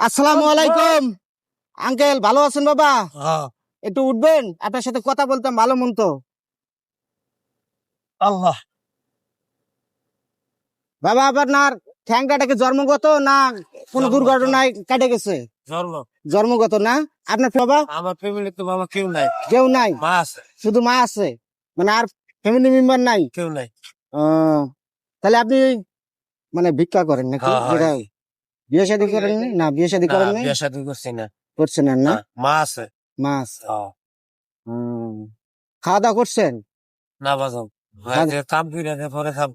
আসসালামু আলাইকুম আঙ্কেল, ভালো আছেন বাবা? একটু উঠবেন, আপনার সাথে কথা বলতাম ভালো মন তো। আল্লাহ বাবা, আপনার ঠ্যাং কাটাকে জন্মগত না কোনো দুর্ঘটনায় কেটে গেছে? জন্ম জন্মগত না? আপনার বাবা? আমার ফ্যামিলি তো বাবা কেউ নাই, কেউ নাই, মা আছে। শুধু মা আছে, মানে আর ফ্যামিলি মেম্বার নাই? কেউ নাই। তাহলে আপনি মানে ভিক্ষা করেন নাকি? হ্যাঁ, হ্যাঁ। যেটা বিয়ে শাদী করেন না? বিয়ে শাদী না, করেন না? বিয়ে শাদী করছি না। করছেন না? না, মা আছে। মা আছে। হ্যাঁ। খাওয়া দাওয়া করছেন? না বাজাও, কাম করে পরে খাম,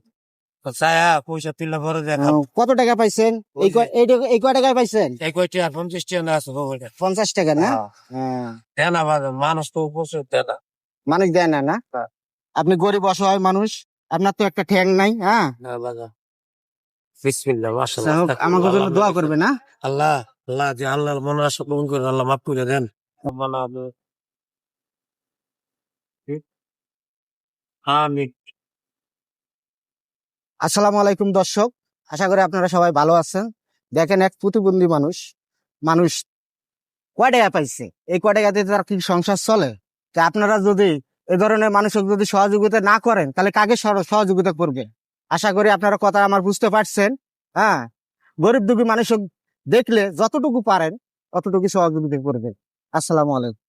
চায়া পয়সা তুললে পরে দিয়ে খাম। কত টাকা পাইছেন? এই এই কয় টাকায় পাইছেন? এই কয়টি আর 50 টাকা না আছে বাবা। 50 টাকা না? দেয় না বাজার, মানুষ তো প্রচুর দেয় না। মানুষ দেয় না? না, আপনি গরিব অসহায় মানুষ, আপনার তো একটা ঠ্যাং নাই। না বাজার, বিসমিল্লাহ, যাই হোক, আমাকে জন্য দোয়া করবে না? আল্লাহ আল্লাহ যে আল্লাহর মনে আশা পূরণ করে আল্লাহ মাফ করে দেন। আমিন। আসসালামু আলাইকুম দর্শক, আশা করি আপনারা সবাই ভালো আছেন। দেখেন, এক প্রতিবন্ধী মানুষ মানুষ কয় টাকা পাইছে, এই কয় টাকাতে তার কি সংসার চলে? তা আপনারা যদি এ ধরনের মানুষকে যদি সহযোগিতা না করেন, তাহলে কাকে সহযোগিতা করবে? আশা করি আপনারা কথা আমার বুঝতে পারছেন। গরিব দুঃখী মানুষ দেখলে যতটুকু পারেন ততটুকু সহযোগিতা করবেন। আসসালামু আলাইকুম।